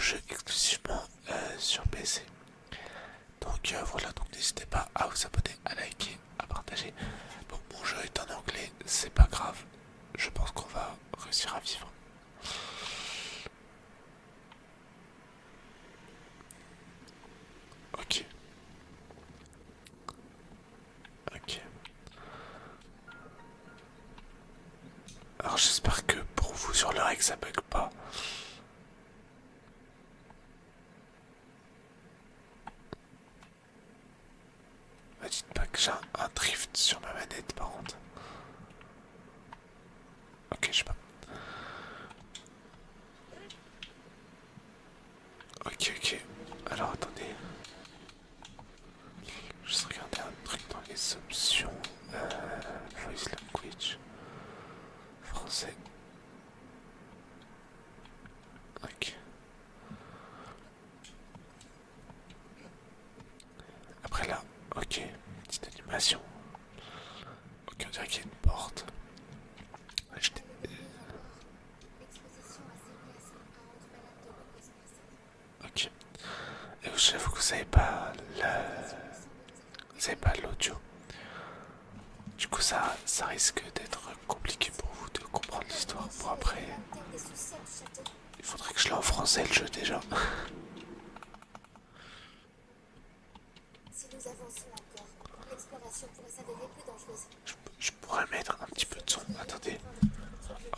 jeux exclusivement sur PC. Donc voilà, donc n'hésitez pas à vous abonner, à liker, à partager. Bon, mon jeu est en anglais, c'est pas grave. Je pense qu'on va réussir à vivre. Ok, ok. Alors j'espère que pour vous sur le règle ça bug pas. Ne dites pas que j'ai un drift sur ma manette par contre. Ok, je sais pas. Ok, ok. Alors attendez. Juste regarder un truc dans les options. Voice language. Français. Ok. Après là, ok. Petite animation. Ok, on dirait qu'il y a une porte. Je t'ai- Ok. Et j'avoue que vous avez pas l'audio. Du coup, ça risque d'être compliqué pour vous de comprendre l'histoire. Pour après, il faudrait que je l'ai en français le jeu déjà. Je pourrais mettre un petit peu de son. Attendez.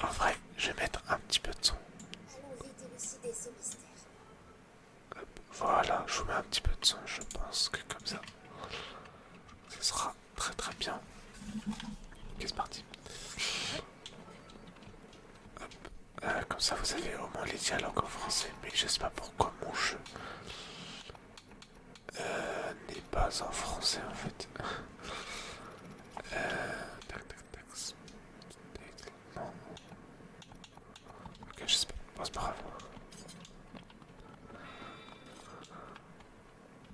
En vrai, je vais mettre un petit peu de son. Voilà, je vous mets un petit peu de son. Je pense que comme ça, ce sera très très bien. Ok, c'est parti. Comme ça, vous avez au moins les dialogues en français. Mais je sais pas pourquoi mon jeu n'est pas en français en fait. Tac, tac, tac. Non. Ok, je sais pas. Bon, c'est pas grave.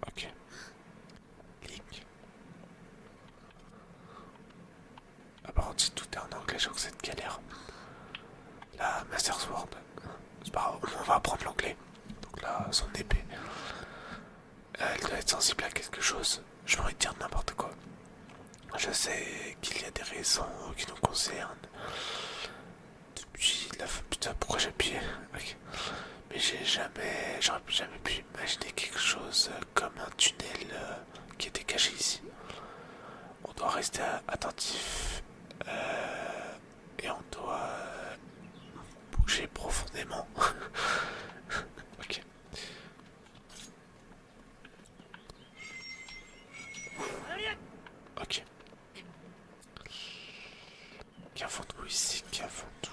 Ok. Link. Ah, par contre, si tout est en anglais, je crois que c'est une galère. La Master Sword. C'est pas grave, on va apprendre l'anglais. Donc là, son épée. Elle doit être sensible à quelque chose. Je pourrais dire n'importe quoi. Je sais qu'il y a des raisons qui nous concernent. Depuis la fin. Putain, pourquoi j'ai appuyé? Ok. Mais j'aurais jamais pu imaginer quelque chose comme un tunnel qui était caché ici. On doit rester attentif et on doit bouger profondément. Ok, ok. Qu'avons-nous ici? Qu'avons-nous?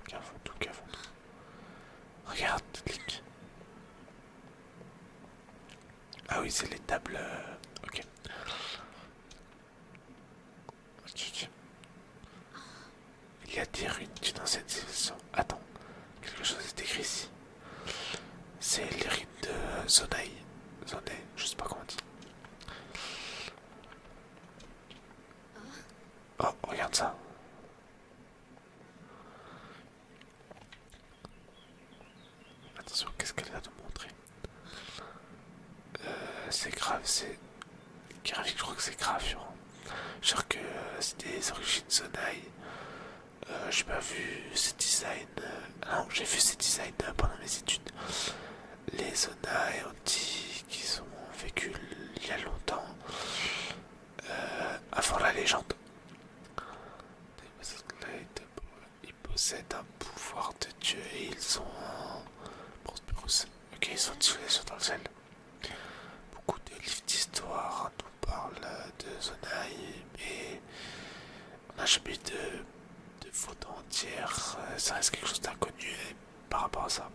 Qu'avons-nous? Qu'avons-nous? Regarde, Link. Ah oui, c'est les tables. Ok. Ok, ok. Il y a des ruines d'une ancienne civilisation. Attends, quelque chose est écrit ici. C'est les ruines de Zonai. Zonai, je sais pas comment on dit. Oh, regarde ça. Attention, qu'est-ce qu'elle va nous montrer? C'est grave, c'est graphique, je crois que c'est gravure. Genre que c'est des origines Zonai. J'ai pas vu ces designs. Non, j'ai vu ces designs pendant mes études. Les Zonai ont dit qu'ils ont vécu il y a longtemps, avant la légende. Ils possèdent un pouvoir de Dieu et ils sont en Prosperous. Ok, ils sont utilisés dans le ciel. Beaucoup de livres d'histoire nous parlent de Zonai, mais on n'a jamais eu de photo entière. Ça reste quelque chose d'inconnu par rapport à ça.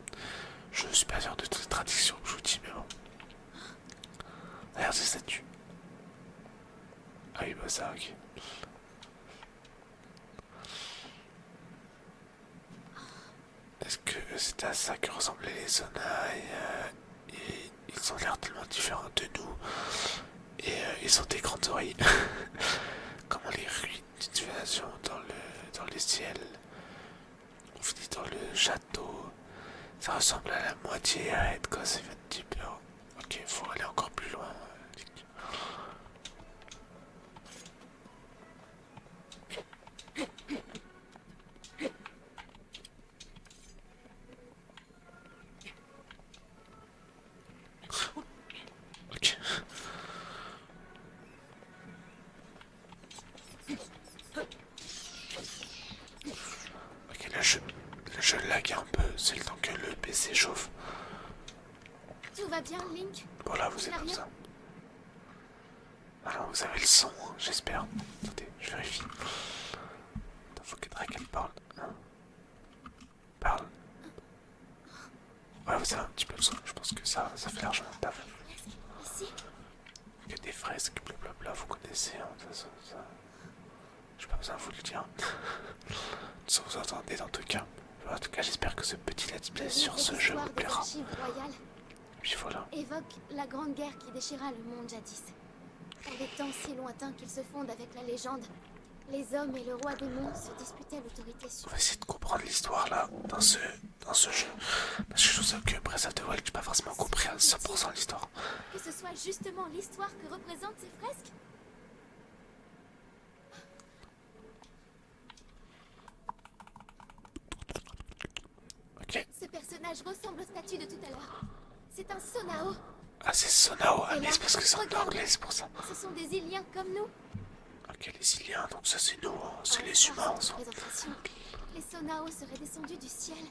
Je suis pas sûr de toutes les traditions que je vous dis, mais bon. Regarde ces statues. Ah oui, bah ça, ok. Est-ce que c'est à ça que ressemblaient les Zonai et ils ont l'air tellement différents de nous. Et ils ont des grandes oreilles. Comment les ruines d'une civilisation dans le ciel. On finit dans le château. Ça ressemble à la moitié à Ed quoi, c'est 20 peur. Ok, faut aller encore plus loin. Ok. Ok, le jeu lag un peu, c'est le temps que le PC chauffe. Tout va bien, Link? Voilà, vous Il êtes a comme rien? ça. Alors, vous avez le son, hein, j'espère. Attendez, je vérifie. Attends, faut que Drake elle parle. Hein, parle. Ouais, vous avez un petit peu le son, je pense que ça fait largement le taf. Ici? Il y a des fresques, blablabla, vous connaissez, hein, ça. J'ai pas besoin de vous le dire. Ça vous entendez dans tout cas. En tout cas, j'espère que ce petit let's play sur ce jeu vous L'histoire des plaira. archives royales Puis voilà. évoque la grande guerre qui déchira le monde jadis. En des temps si lointains qu'ils se fondent avec la légende, les hommes et le roi des monts se disputaient l'autorité On sur. va essayer de comprendre l'histoire là, dans ce jeu. Parce que je trouve ça que Breath of the Wild, j'ai pas forcément compris à 100% l'histoire. Que ce soit justement l'histoire que représentent ces fresques? Ok. Ce personnage ressemble au statut de tout à l'heure. C'est un Sonao. Ah, c'est Sonao. Ah, Et mais là, c'est parce que c'est en regarde. anglais, c'est pour ça. Ce sont des Iliens comme nous. Ok, les Iliens, donc ça c'est nous, hein, c'est En les croire humains, cette ça. représentation, les Sonao seraient descendus du ciel.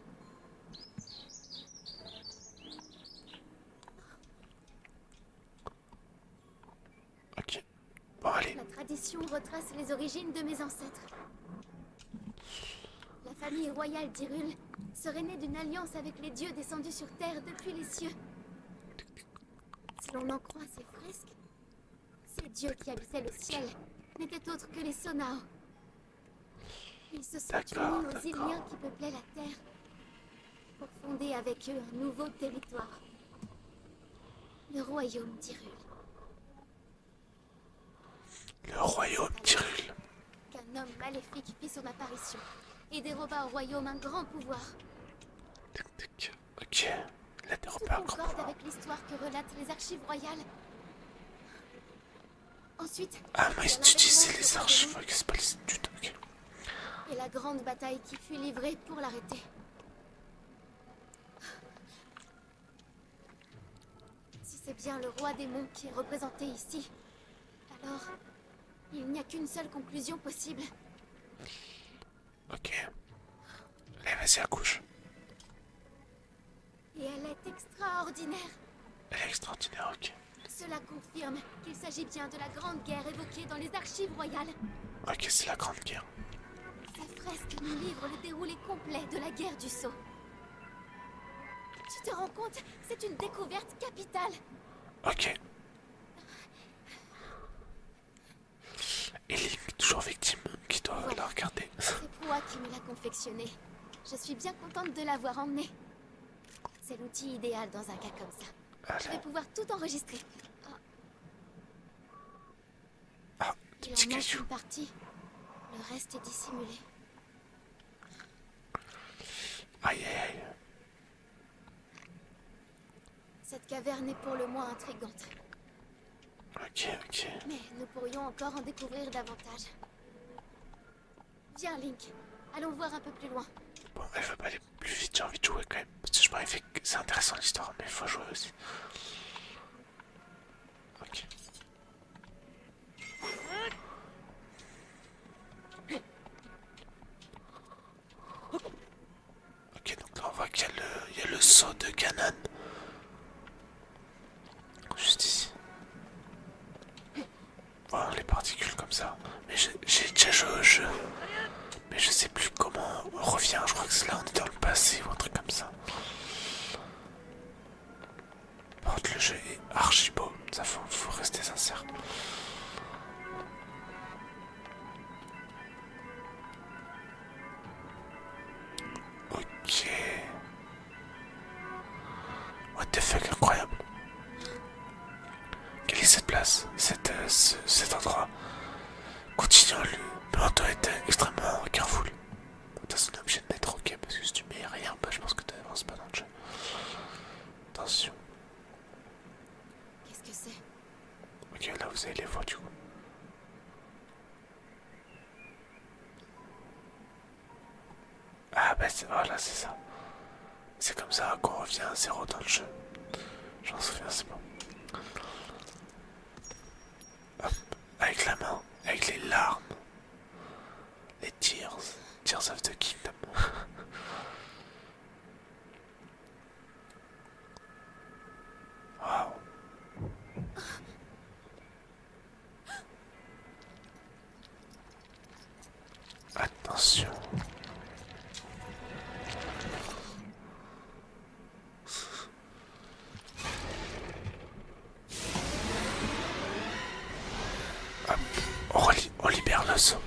Ok. Bon, allez. La tradition retrace les origines de mes ancêtres. La famille royale d'Hyrule serait née d'une alliance avec les dieux descendus sur Terre depuis les cieux. Si l'on en croit ces fresques, ces dieux qui habitaient le ciel n'étaient autres que les Sonao. Ils se sont D'accord, unis aux d'accord. Iliens qui peuplaient la Terre pour fonder avec eux un nouveau territoire. Le royaume d'Hyrule. Le royaume d'Hyrule. Qu'un homme maléfique fit son apparition et déroba au royaume un grand pouvoir. Ok. La Tout déroba encore concorde pouvoir. avec l'histoire que relatent les archives royales. Ensuite, Ah, mais il y a tu dis c'est l'avènement les du roi archives, démon ok, c'est pas les études, ok. et la grande bataille qui fut livrée pour l'arrêter. Si c'est bien le roi démon qui est représenté ici, alors il n'y a qu'une seule conclusion possible. Ok. Allez, vas-y, accouche. Et elle est extraordinaire. Elle est extraordinaire, ok. Cela confirme qu'il s'agit bien de la grande guerre évoquée dans les archives royales. Ok, c'est la grande guerre. Ces fresques nous livrent le déroulé complet de la guerre du Sceau. Tu te rends compte? C'est une découverte capitale. Ok. Et Link, toujours victime, qui doit la regarder. C'est Proa qui me l'a confectionné. Je suis bien contente de l'avoir emmené. C'est l'outil idéal dans un cas comme ça. Je vais Allez. pouvoir tout enregistrer. Ah, Il petit en manque caillou. une partie. Le reste est dissimulé. Aïe, aïe, aïe. Cette caverne est pour le moins intrigante. Ok, ok. Mais nous pourrions encore en découvrir davantage. Viens, Link. Allons voir un peu plus loin. Bon, elle veut pas aller plus vite, j'ai envie de jouer quand même. Parce que je m'avais fait que c'est intéressant l'histoire, mais il faut jouer aussi. Ok. Ok, donc là on voit qu'il y a le saut de Ganon. Juste ici. Voilà les particules comme ça. Mais j'ai déjà joué au jeu. Mais je sais plus comment on revient. Je crois que c'est là on est dans le passé ou un truc comme ça. Par contre le jeu est archi beau. Ça faut rester sincère. Ok. What the fuck, incroyable. Quelle est cette place, cet endroit? Continuons, le manteau est extrêmement careful. Putain, c'est un objet de mettre ok, parce que si tu mets rien, bah, je pense que tu n'avances pas dans le jeu. Voilà, c'est ça. C'est comme ça qu'on revient à zéro dans le jeu. J'en souviens, c'est bon. Hop, avec la main, avec les larmes. Les Tears of the Kingdom. Waouh. Attention. Hop, on libère le saut.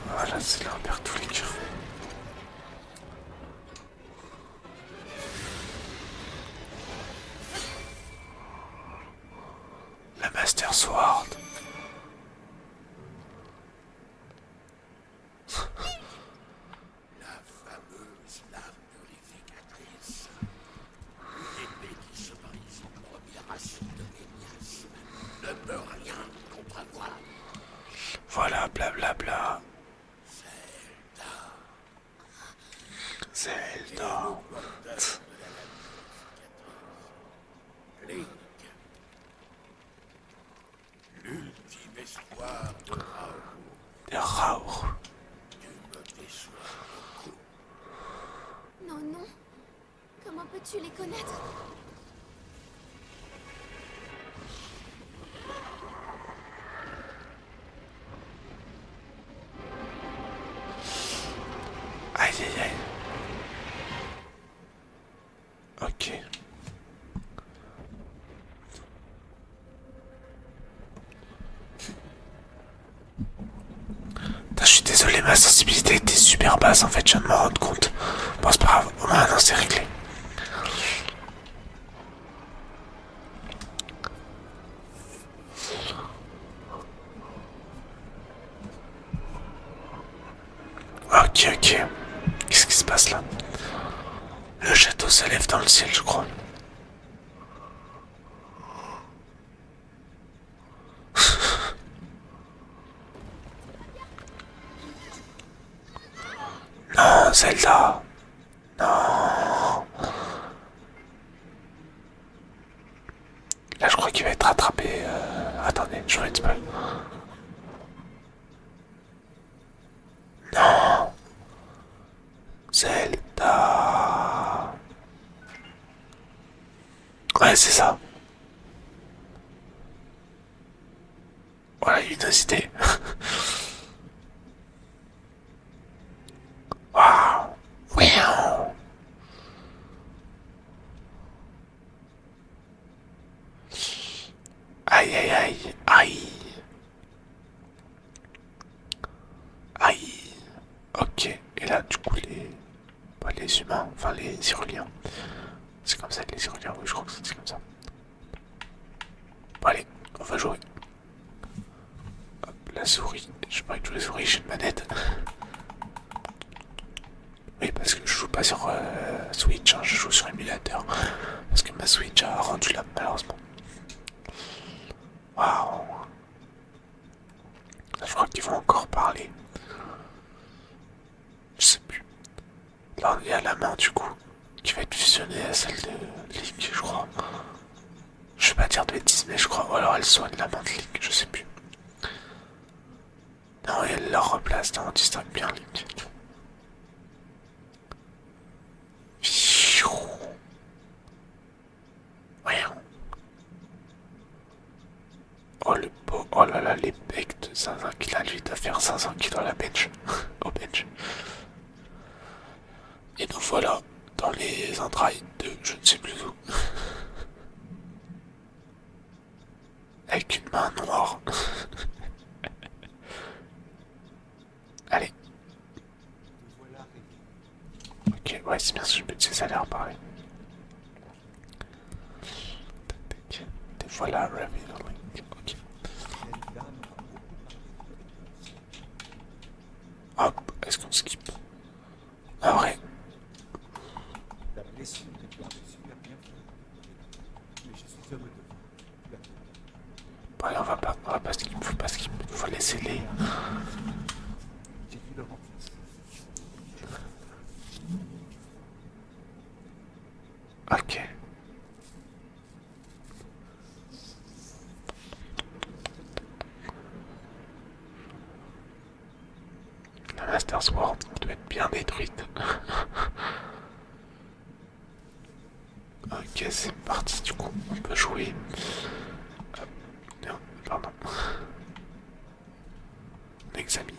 Voilà, c'est là on perd tous les cœurs. La Master Sword. Voilà, blablabla. Zelda. L'ultime espoir de De Raoult. Non, non. Comment peux-tu les connaître? Aïe aïe aïe. Ok. Putain, je suis désolé, ma sensibilité était super basse en fait, je viens de me rendre compte. Bon, c'est pas grave, au moins non, c'est réglé. Ok, ok. Qu'est-ce qui se passe là? Le château se lève dans le ciel, je crois. Non, Zelda. Non. Là, je crois qu'il va être rattrapé. Attendez, je vais être pas. Non. Zelda. Ouais, c'est ça. Voilà, une idée. Waouh. Wow. Aïe, aïe, aïe, aïe. Aïe. Ok. Et là, du coup, les humains, enfin les Iruliens. C'est comme ça que les Iruliens, oui, je crois que c'est comme ça. Bon, allez, on va jouer. Hop, la souris. Je pas que jouer la souris, j'ai une manette. Oui, parce que je joue pas sur Switch, hein, je joue sur émulateur. Parce que ma Switch a rendu là, malheureusement. Waouh. Je crois qu'ils vont encore parler. Je sais plus. Là, il y a la main du coup, qui va être fusionnée à celle de Link, je crois. Je vais pas dire de bêtises, mais je crois. Ou alors elle soigne la main de Link, je sais plus. Non, et elle la replace, on distingue bien Link. Oh le beau, oh là là, les becs de 500 kilos, lui doit faire 500 kilos à la bench, au bench. Et nous voilà dans les entrailles de je ne sais plus où. Avec une main noire. Allez. Ok, ouais, c'est bien ce que je me disais, ça a l'air pareil. Te voilà, revealing. Ok. Hop, est-ce qu'on skip? Ah ouais. La blessure que tu as reçue a bien fait. Mais je suis heureux de voir. Tu as fait. Bon, allez, on va pas skip, faut pas skip, faut laisser les. Master Sword qui doit être bien détruite. Ok, c'est parti, du coup, on peut jouer. Non, pardon. On examine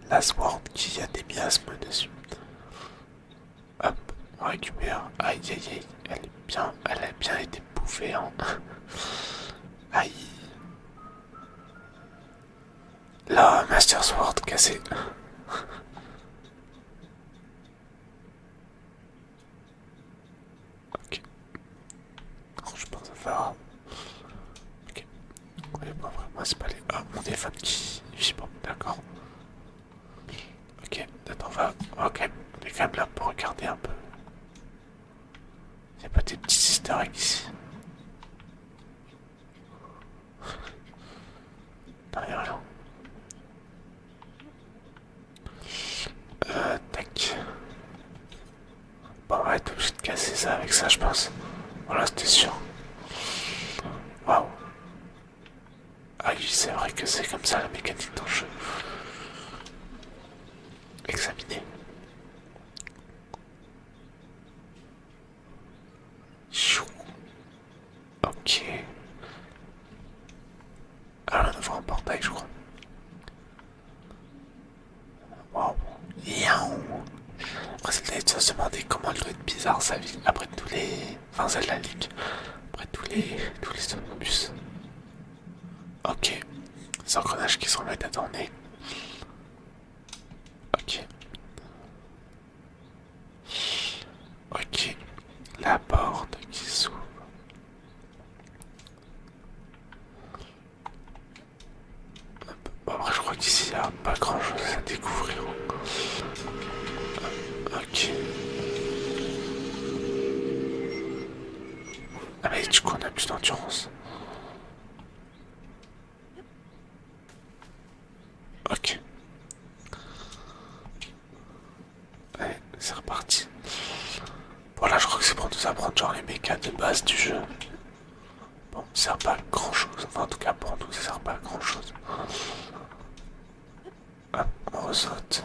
la Sword qui a des miasmes dessus. Hop, on récupère. Aïe aïe aïe, elle a bien été bouffée, hein. Aïe. La Master Sword cassée. Ok. Non, je pense que ça va. Ok. Ouais, bon, moi c'est pas les. Ah, mon téléphone qui vibre, d'accord. Ok, attends, on va. Ok, on est quand même là pour regarder un peu. Y'a pas des petits easter eggs ici? Non, y'a rien. Tac. Bon, on va être obligé de casser ça avec ça, je pense. Voilà, c'était sûr. Waouh. Ah oui, c'est vrai que c'est comme ça la mécanique dans le jeu. Examiner. Chou. Ok. Ah, on ouvre un portail, je crois. Waouh. Yaou. Après, c'est de se demander comment elle doit être bizarre sa vie. Après tous les. Enfin, celle de la ligue. Après tous les opus. Ok. Les engrenages qui se remettent à tourner. Ok. Ok. La porte qui s'ouvre. Bon, après, je crois qu'ici, il n'y a pas grand chose à découvrir. Ok. Ah, mais du coup, on a plus d'endurance. Ok. Allez, c'est reparti. Bon, là, je crois que c'est pour nous apprendre genre les mécas de base du jeu. Bon, ça sert pas à grand chose. Enfin, en tout cas, pour nous, ça sert pas à grand chose. Hop, on ressaute.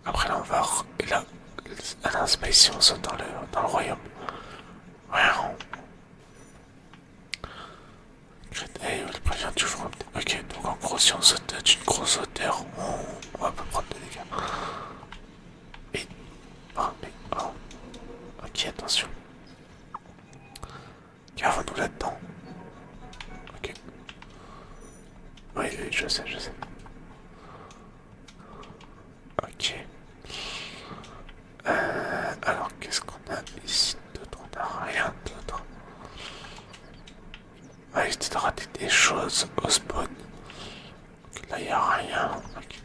Après, là, on va. Et là, à l'inspace, si on saute dans le royaume. Ouais, hey, le prévient du front. Ok, donc en gros, si on saute d'une grosse hauteur, on va pas prendre de dégâts. Mais. Oh, mais. Oh. Ok, attention. Gardons-nous là-dedans. Ok. Oui, oui, je sais, je sais. Ok. Alors, qu'est-ce qu'on a ici d'autre? On n'a rien d'autre. Ah, il de rater des choses au spawn. Donc là, il n'y a rien. Okay.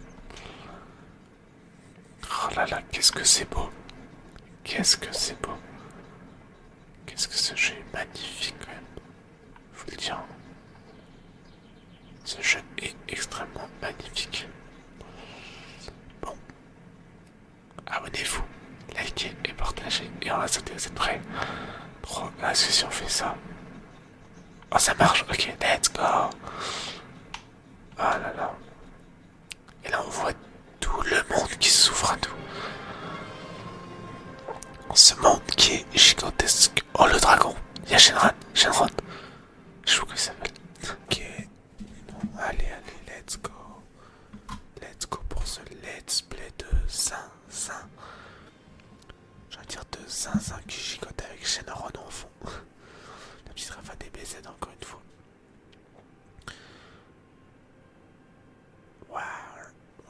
Oh là là, qu'est-ce que c'est beau. Qu'est-ce que c'est beau. Qu'est-ce que ce jeu est magnifique quand même. Faut le dire. Ce jeu est extrêmement magnifique. Bon. Abonnez-vous, likez et partagez. Et on va sauter, vous êtes prêts? 3, là, est-ce que si on fait ça? Oh, ça marche, ok, let's go. Ah là là. Et là, on voit tout le monde qui s'ouvre à nous. Ce monde qui est gigantesque. Oh, le dragon. Il y a Shenron. Shenron. Je sais pas comment il s'appelle. Ok. Allez, allez, let's go. Let's go pour ce let's play de Zinzin. J'allais dire de Zinzin qui gigote avec Shenron en fond. La petite Rafa DBZ encore une fois. Waouh.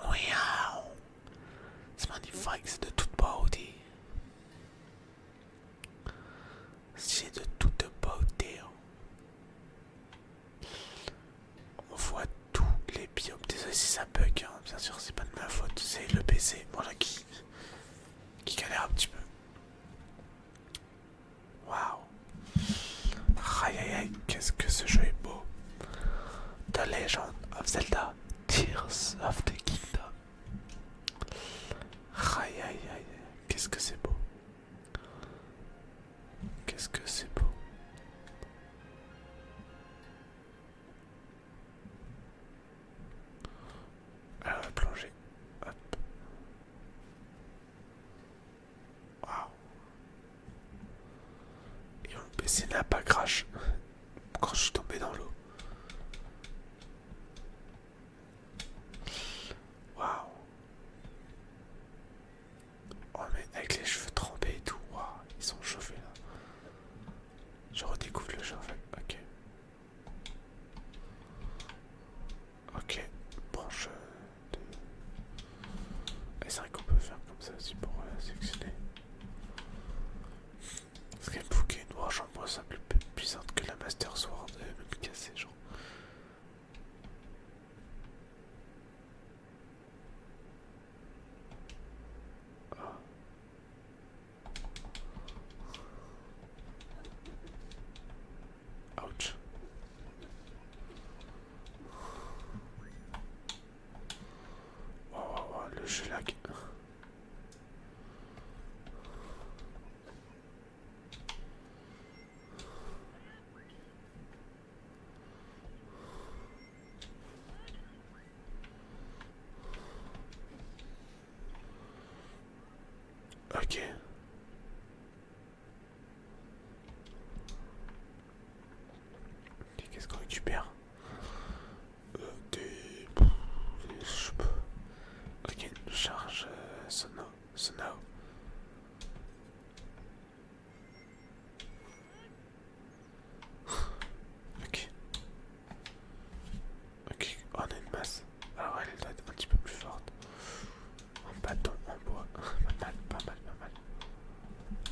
Wow. C'est magnifique, c'est de toute beauté. C'est de toute beauté. On voit tous les biomes. Désolé si ça bug, hein. Bien sûr, c'est pas de ma faute. C'est le PC, voilà, qui galère un petit peu. Waouh. Aïe aïe aïe, qu'est-ce que ce jeu est beau. The Legend of Zelda Tears of the Kingdom. Aïe aïe aïe, qu'est-ce que c'est beau. Qu'est-ce que c'est beau. dessiné à pas crash quand je suis tombé dans l'eau. Waouh. Oh mais avec les cheveux trempés et tout, waouh, ils sont chauffés là. Je redécouvre le jeu en fait, ok. Ok, bon je... Et c'est vrai qu'on peut faire comme ça aussi pour sélectionner. Parce qu'elle bouquet une noire, j'en vois ça plus puissante que la Master Sword, même cassée genre. Ouch. Oh, le jeu lag. Ok. Qu'est-ce qu'on récupère? Des... Ok, charge sono. Ok. Ok, on a une masse. Alors elle doit être un petit peu plus forte. Un bâton en bois. Pas mal, pas mal, pas mal.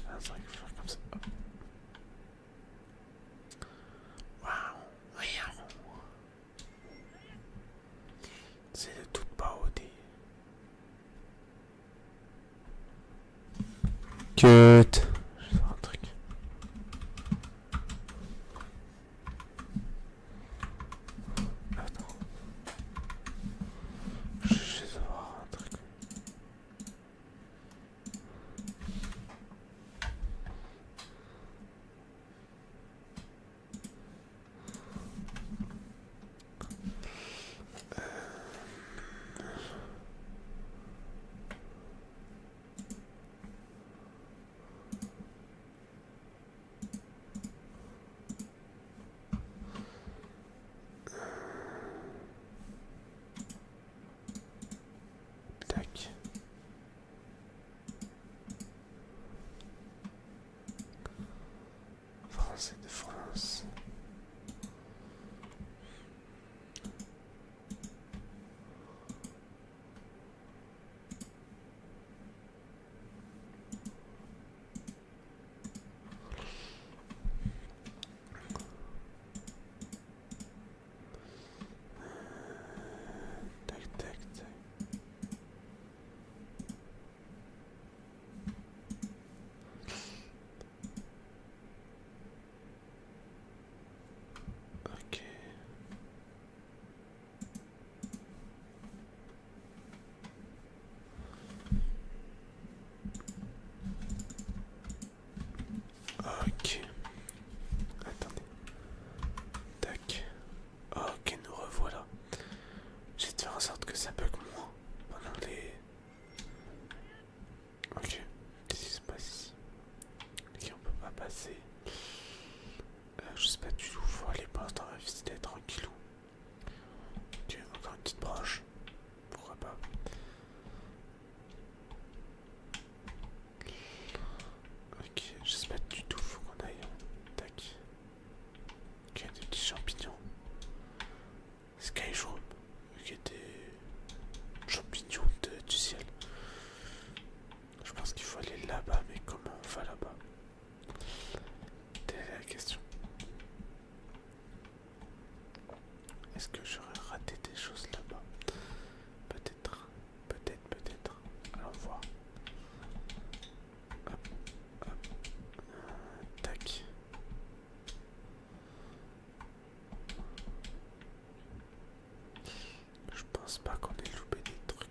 Ah, c'est vrai qu'il faut faire comme ça. Hop. Waouh. C'est de toute parodie. Cut. Je vais faire un truc. Attends. Je vais avoir un truc. Tac. Français de France. Tac, tac, tac. Ok. Ok. Attendez. Tac. Ok, nous revoilà. J'ai de faire en sorte que ça bug moins pendant les... Ok. Qu'est-ce qui se passe ici? Ok, on peut pas passer. Je sais pas du tout, faut aller pour l'instant visiter tranquillou. Ok, encore une petite branche. Pourquoi pas? Ok, je sais pas du tout, faut qu'on aille. Tac. Ok, des petits champignons. Skyshroom. Ok, des champignons du ciel. Je pense qu'il faut aller là-bas, mais comment on va là-bas? Telle est la question. Est-ce que j'aurais raté des choses là-bas? Peut-être, peut-être. Allons voir. Hop, hop. Tac. Je pense pas qu'on ait loupé des trucs.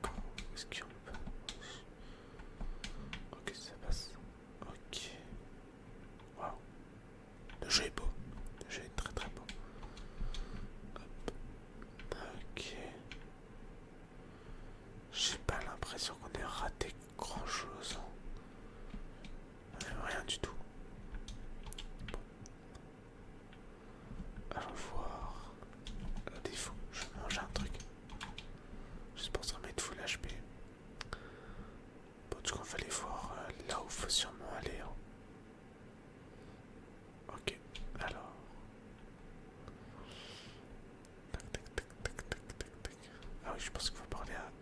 Est-ce qu'on peut... Ok, ça passe. Ok. Waouh. Le jeu est beau. Le jeu est très très beau. Hop. Ok. J'ai pas l'impression qu'on ait raté grand chose. Même rien du tout. Bon.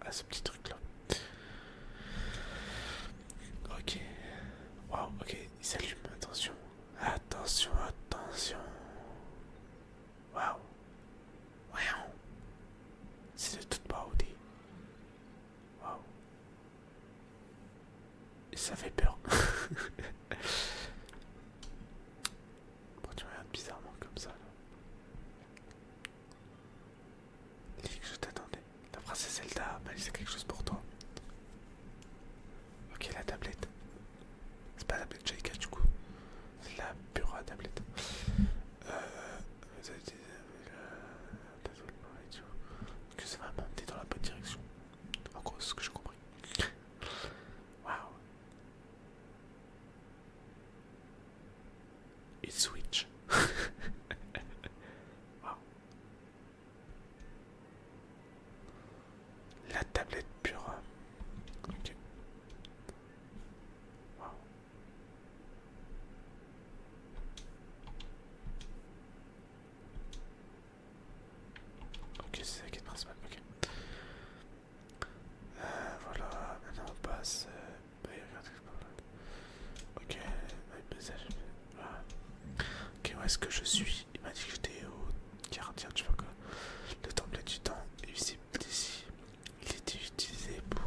Voilà ce petit truc là. Ok. Waouh, ok, il s'allume, attention. Attention, attention. Waouh. Waouh. C'est de toute beauté. Waouh. Et ça fait peur. Bon, tu me regardes bizarrement comme ça là. Link, je t'attendais. La princesse Zelda m'a laissé quelque chose pour toi. Ok, la tablette. C'est pas la tablette Joy-Con du coup. C'est la pure tablette. Que ça va m'emmener dans la bonne direction. En gros, c'est ce que j'ai compris. Waouh. Une Switch. Waouh. La tablette pure. Ok. Waouh. Ok, c'est ça qui est principal. Ok. Voilà, maintenant on passe. Regarde ce que je peux. Ok, message. Voilà. Ok, où est-ce que je suis? Il m'a dit que j'étais au gardien, tu vois quoi. Le temple du temps est visible d'ici. Il était utilisé pour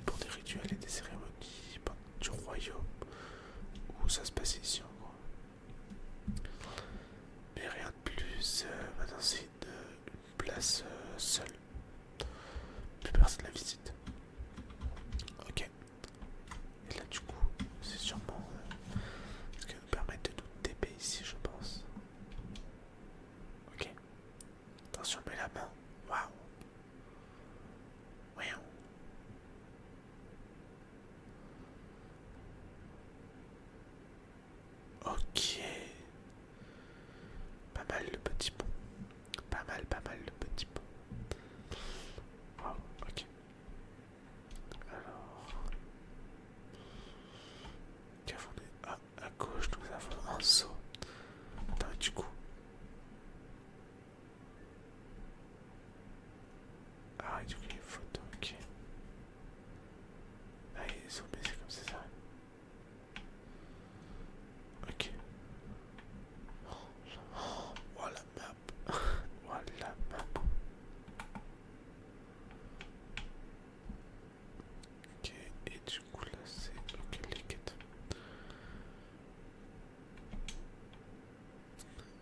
pour des rituels et des cérémonies du royaume où ça se passait ici en gros. Mais rien de plus. Maintenant c'est une place seule. Plus personne la visite. Ok. Et là du coup c'est sûrement ce qui va nous permettre de nous TP ici je pense. Ok. Attention, mets la main. Waouh. Waouh. Ok. Pas mal le petit pont. Pas mal le petit pont. Waouh, ok. Alors. Qu'avons-nous? Ah, à gauche, nous avons un saut. Attends, mais du coup. Ah, et du coup, il y a une photo, ok. Ah, il est zoomé, c'est comme ça. Ok. Oh la map. Oh la map. Ok, et du coup là c'est ok les quêtes.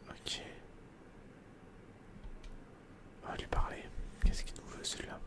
Ok. On va lui parler. Qu'est-ce qu'il nous veut celui-là?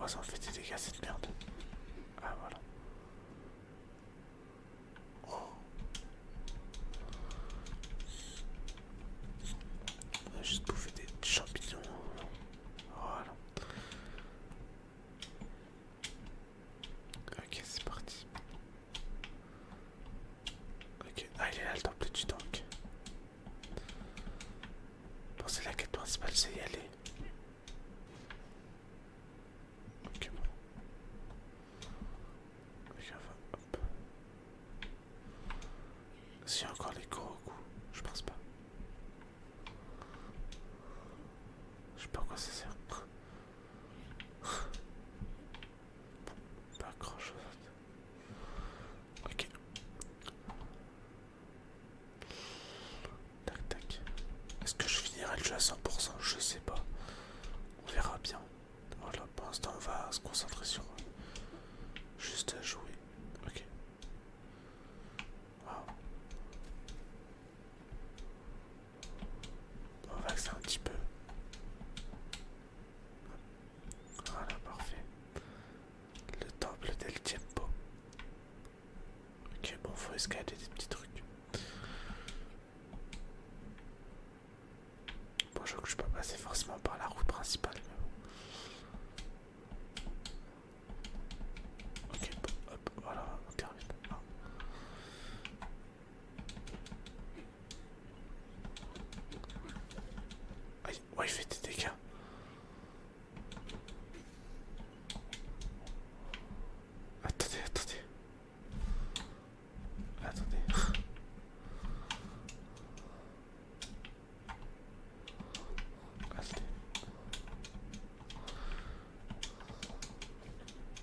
pourquoi ça en fait des dégâts cette merde. Ah voilà. Oh. On a juste bouffé des champignons. Voilà. Ok, c'est parti. Ok, ah il est là le temple du tank. Bon, c'est la quête principale, c'est y aller. Ok, bon. Ok, on va, hop. S'il y a encore les gros coups, je pense pas. Je sais pas à quoi ça sert. Pas grand chose. Ok. Tac tac. Est-ce que je finirai le jeu à 100%? Je sais pas. On verra bien. Voilà, pour l'instant on va se concentrer sur juste à jouer. Ok. Wow. On va accélérer un petit peu. Voilà, parfait. Le temple del Tiempo. Ok, bon, faut escalader des petits trucs. Bon, je crois que je peux pas passer forcément par la route principale. Mais bon. Ok, bon, hop, voilà, on termine. Ah. Aïe, ouais, il fait des dégâts. Attendez, attendez. Attendez. Attendez.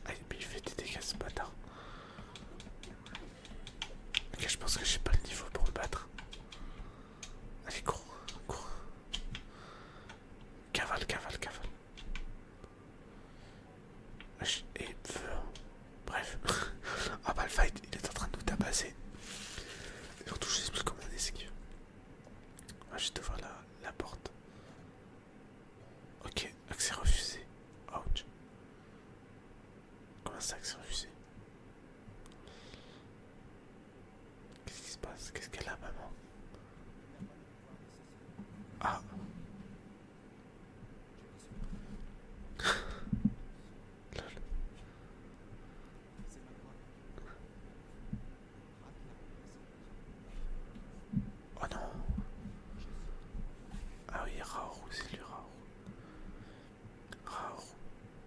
Aïe, mais il fait des dégâts ce bâtard. Ok, je pense que j'ai pas le niveau pour le battre. Allez, cours, cours. Cavale, cavale, cavale. Et bref. Ah bah le fight, il est en train de nous tabasser. Et surtout, je sais plus comment on esquive. On va juste ouvrir la porte. Ok, accès refusé. Ouch. Comment ça, accès refusé? Qu'est-ce qui se passe? Qu'est-ce qu'elle a, maman? Ah. Lol. Oh non. Ah oui, Raoru, c'est lui Raoru. Raoru.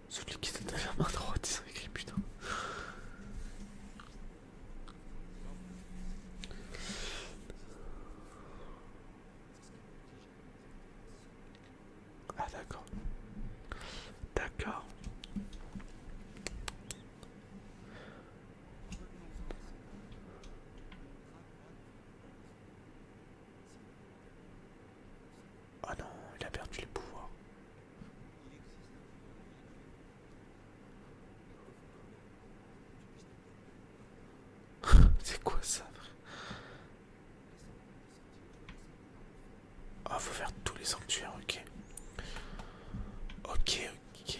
Celui qui était dans la main droite, ils ont écrit putain. Ah d'accord. D'accord. Oh non, il a perdu les pouvoirs. C'est quoi ça, frère? Ah, faut faire tous les sanctuaires, ok. Ok, ok.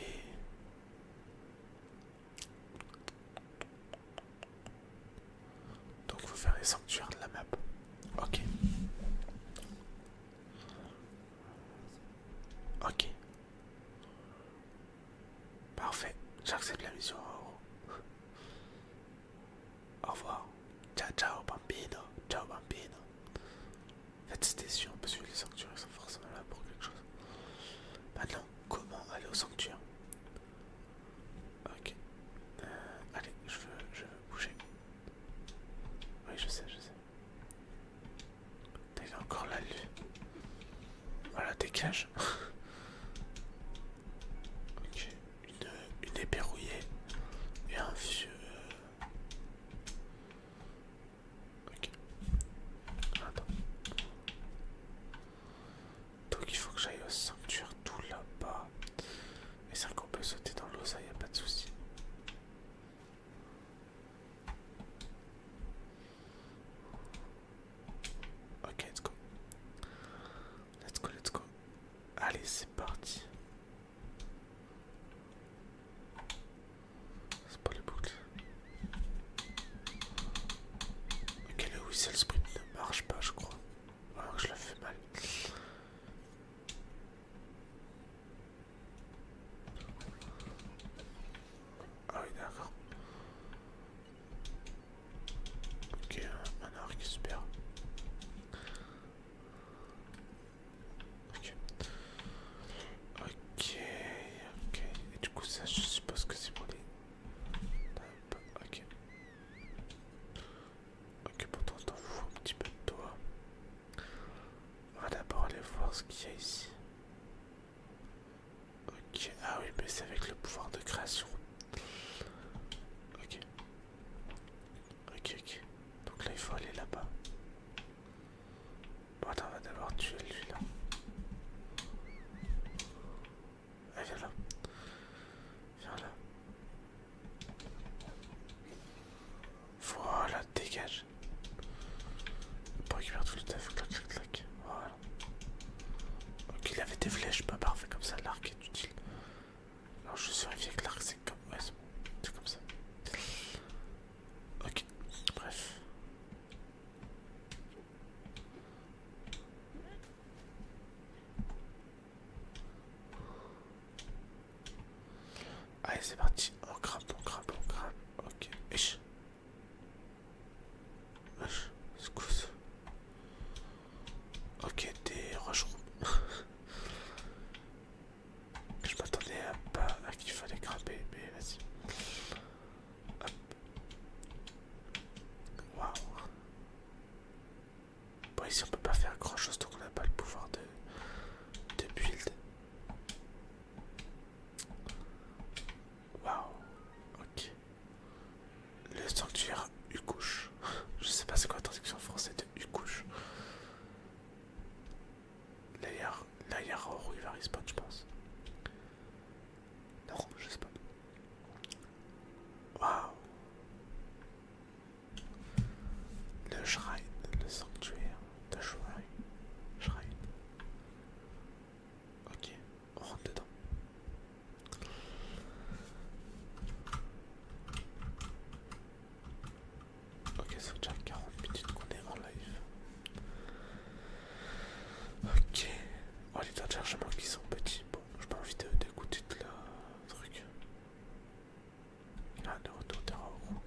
Donc faut faire les sanctuaires de la map. Ok. Ok. Parfait. J'accepte la mission. Au revoir. Ciao, ciao, bambino. Ciao, bambino. En fait, c'était sûr, parce que les sanctuaires sont forcément là pour quelque chose. Maintenant, comment aller au sanctuaire? Ok. Allez, je veux bouger. Oui, je sais, je sais. Il est encore là, lui. Voilà, dégage. Ok. Une épée rouillée. Et un vieux... c'est avec le pouvoir de création. Ok. Ok, ok. Donc là, il faut aller là-bas. Bon, attends, on va d'abord tuer lui là. Ah, viens là. Viens là. Voilà, dégage. Pour récupérer tout le taf, clac, clac, clac. Voilà. Ok, il avait des flèches, pas parfait comme ça, l'arc est utile. Alors je suis vérifié que l'arc c'est comme... Ouais, c'est bon. C'est comme ça. Ok, bref. Allez, c'est parti. On grimpe, on grimpe, on grimpe. Ok, wesh. Wesh, c'est quoi ça? Ok, des rocherons. Je m'attendais à pas à qu'il fallait grimper, mais vas-y. Hop. Waouh. Bon, ici on peut pas faire grand chose donc on n'a pas le pouvoir de build. Waouh. Ok. Le sanctuaire Ukush. Je sais pas c'est quoi la traduction en français de Ukush. Là, il y a Roro, il va respawn, je pense. Non, je sais pas. Waouh. Le shrine, le sanctuaire de shrine. Shrine. Ok, on rentre dedans. Ok, ça fait déjà 40 minutes qu'on est en live. Ok. Oh, les temps de chargement qui sont petits. Bon, j'ai pas envie d'écouter de la truc. Ah, de retour terre au roux.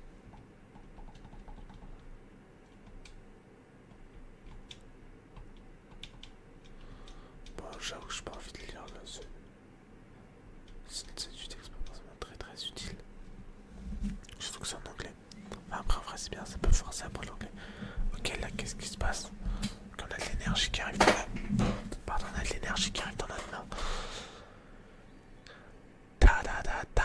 Bon, j'avoue que j'ai pas envie de lire là. C'est du texte pas forcément très très utile. Surtout que c'est en anglais. Enfin, après, en vrai, c'est bien, ça peut forcer à apprendre l'anglais. Ok, là, qu'est-ce qui se passe? On a de l'énergie qui arrive dans la... Pardon, on a de l'énergie qui arrive dans notre main. Ta da da da.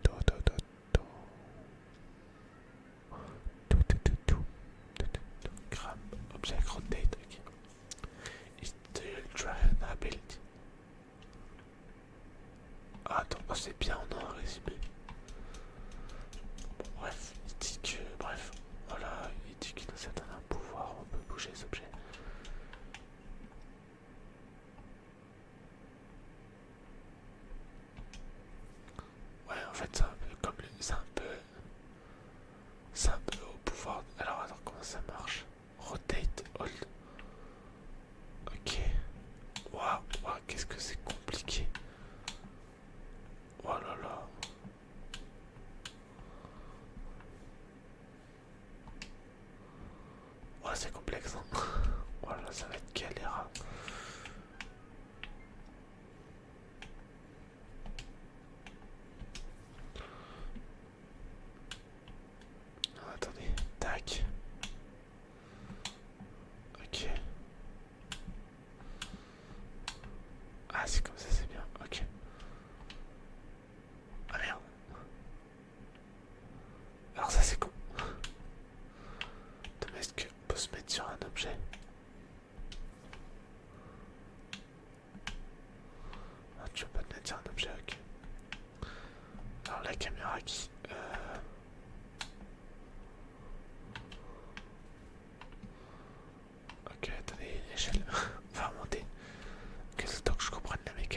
Do do do do. Do do do do. Do do do. Grab object rotate. Ok. It's the ultra ability. Ah, attends, oh, c'est bien, on a un résumé. Bon, bref, il dit que... Bref, voilà, il dit qu'il nous a donné un pouvoir, on peut bouger les objets. Ouais, en fait, c'est un peu comme... C'est un peu au pouvoir... Alors, attends, comment ça marche? Rotate, hold. Ok. Waouh, waouh, qu'est-ce que c'est compliqué. Oh là là. Ouais, c'est complexe, hein. Voilà, ça va être galère. Attendez, tac. Ok. Ah, c'est comme ça, c'est bien. Ok. Ah merde. Alors ça, c'est con. Est-ce qu'on peut se mettre sur un objet? Ah, tu veux pas te mettre sur un objet, ok. Alors la caméra qui... Ok, attendez, une échelle. On va remonter. Ok, c'est le temps que je comprenne la mécanique.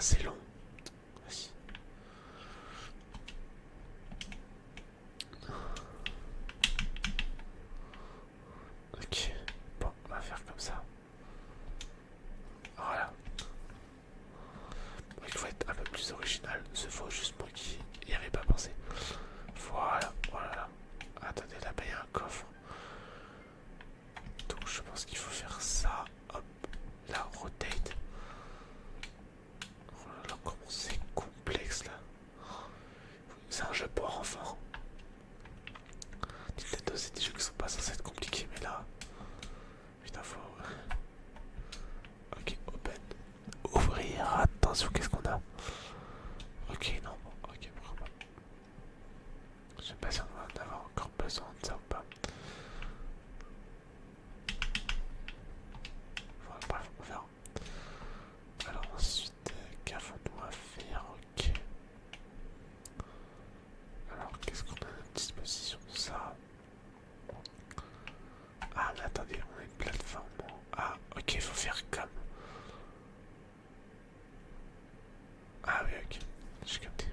c'est long. Vas-y. Ok. Bon, on va faire comme ça. Voilà. Il faut être un peu plus original. Ce faut juste moi qui n'y avais pas pensé. Voilà, voilà. Attendez, là-bas il y a un coffre. Donc je pense qu'il faut faire ça. Hop. Là, rotate. Oh là là, comment c'est complexe là. C'est un jeu pour enfants. Nintendo, c'est des jeux qui sont pas censés être compliqués, mais là. Putain, faut. Ok, open. Ouvrir. Attention, qu'est-ce qu'on a? Ok, non, bon, ok, pourquoi pas. Je sais pas si on va en avoir encore besoin de ça ou pas. Enfin, bref, on verra. Alors ensuite, qu'avons-nous à faire? Ok. Alors, qu'est-ce qu'on a à notre disposition? Ça. Ah, mais attendez, on a une plateforme. Ah, ok, il faut faire comme. Ah oui, ok. J'ai capté.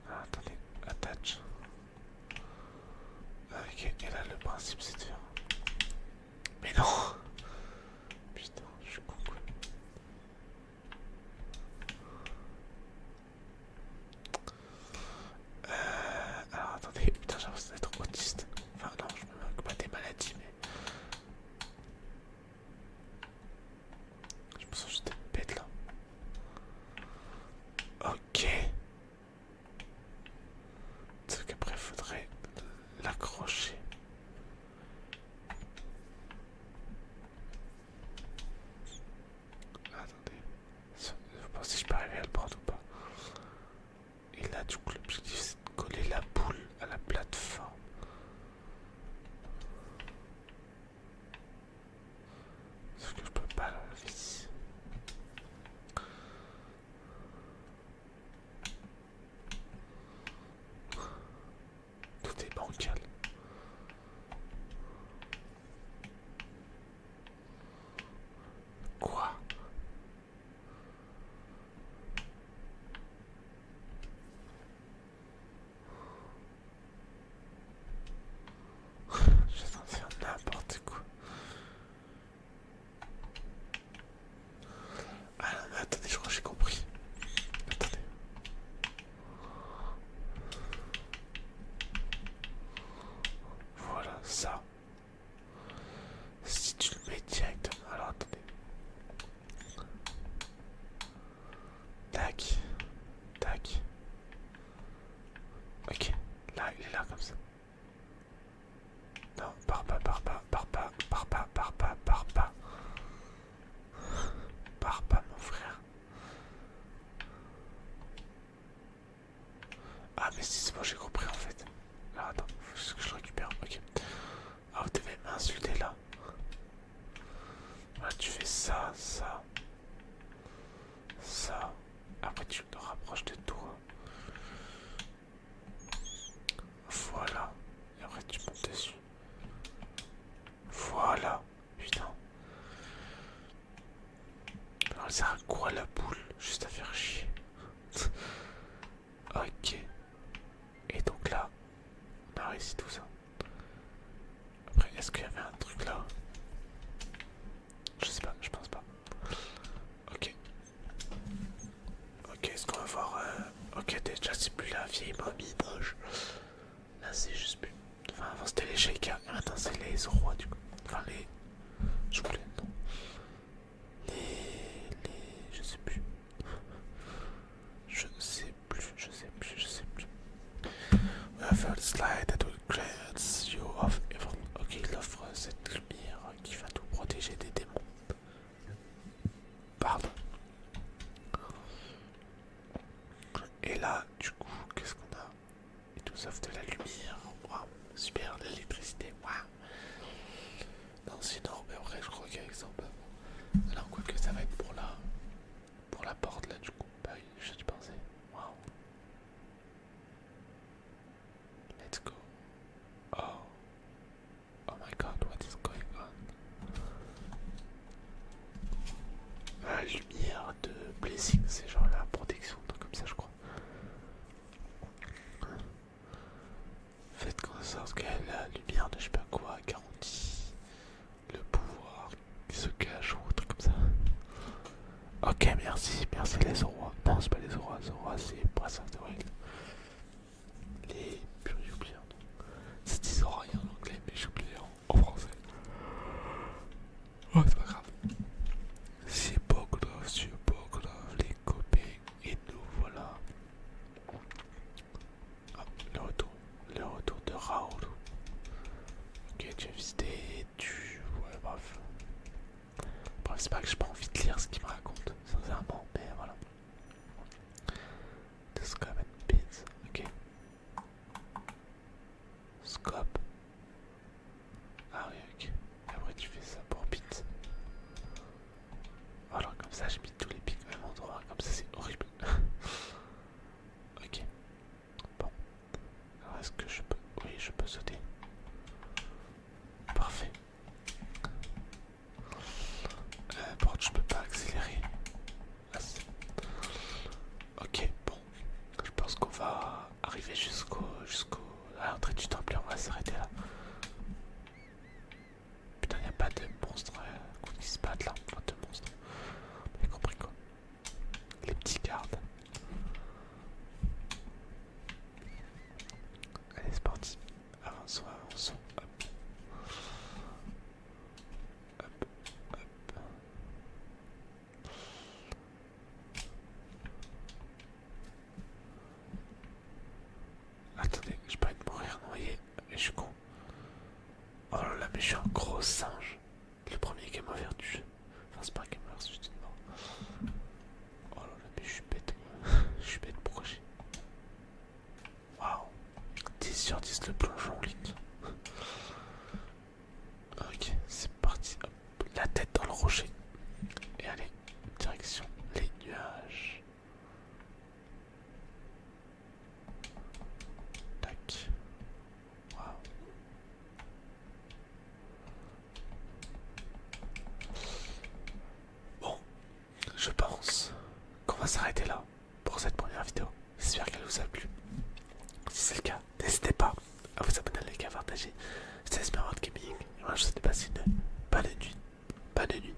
Ah, attendez, attach. Ah, ok, et là le principe c'est de faire. Mais non. Putain, je suis con quoi. Alors attendez, putain j'ai l'impression d'être autiste. Enfin non, je me moque pas des maladies mais. Je me sens juste bête là. Ok. Sauf qu'après faudrait l'accrocher. Attendez. Vous pensez que je peux arriver à le prendre ou pas? Et là du coup l'objectif c'est de coller la boule à la plateforme. Sauf que je peux pas l'enlever ici. Tout est bancal. Quoi? Je suis en train de faire n'importe quoi. Ah non mais attendez, je crois que j'ai compris. Attendez. Voilà, ça. Si tu le mets directement, alors attendez. Tac. Tac. Ok. Là, il est là comme ça. Non, pars pas, pars pas, pars pas, pars pas, pars pas, pars pas. Pars pas, mon frère. Ah, mais si, c'est bon, j'ai compris en fait. Alors attends, faut juste que je le récupère. Ok. Ah, vous devez m'insulter là. Voilà, tu fais ça, ça. Ça. Après, tu te rapproches de toi. Voilà. Et après, tu montes dessus. Voilà. Putain. Alors, elle sert à quoi la boule? Juste à faire chier. Ok. Et donc là, on a réussi tout ça. Après, est-ce qu'il y avait un truc là? Je sais pas, je pense pas. Ok. Ok, est-ce qu'on va voir... Ok, déjà c'est plus la vieille momie moche. Là c'est juste plus... Enfin avant c'était les Sheikah, et maintenant c'est les rois du coup. Enfin les... J'oublie le nom. Les... Je sais plus. Je sais plus, je sais plus, je sais plus. We have a slide that will cleanse you of evil. Ok, il offre cette lumière qui va tout protéger des démons. Pardon. Et là, du coup, qu'est-ce qu'on a? Et tout sauf de la lumière. Waouh, super, l'électricité. Waouh. Non, sinon, mais après, je crois qu'avec ça, on peut. Alors, quoi que ça va être pour la porte là, du coup. Bah oui, je te pensais. Waouh. The Oasis et Breath of the Wild. Les purs oubliés. Ça dit rien en anglais, mais j'oublie en français. Oh, c'est pas grave. C'est pas grave, les copains. Et nous voilà. Ah, le retour de Raoul. Ok, tu as visité, ouais, bref. Bref, c'est pas que j'ai pas envie de lire ce qu'il me raconte, sincèrement, mais voilà. The Scope and Pins, ok. Scope. Ah oui, ok. Et après, tu fais ça pour Pins. Alors, comme ça, j'ai mis tous les pics au même endroit, comme ça, c'est horrible. Ok. Bon. Alors, est-ce que je peux. Oui, je peux sauter. Parfait. Par contre, je peux pas accélérer. Ah, ok, bon. Je pense qu'on va arriver à l'entrée du temple et on va s'arrêter là. Putain, y a pas de monstres qui se battent là. Pas de monstres. Vous avez compris quoi? Les petits gardes. Allez, c'est parti. Avançons. Hop. Hop. Hop. Attendez, j'ai pas envie de mourir noyé. Mais je suis con. Oh là là, mais je suis un gros singe. Le premier game over du jeu. Enfin, c'est pas un game over, c'est juste une mort. Oh là là, mais je suis bête. Je suis bête, pourquoi j'ai. Waouh. 10 sur 10 le plongeon en ligne. Ok, c'est parti. Hop. La tête dans le rocher. Et allez, direction les nuages. Tac. Waouh. Bon, je pense qu'on va s'arrêter là pour cette première vidéo. J'espère qu'elle vous a plu. Si c'est le cas, n'hésitez pas à vous abonner, à liker, à partager. C'était Esmeralda Gaming. Et moi, je vous souhaite de passer une bonne nuit. Bonne nuit.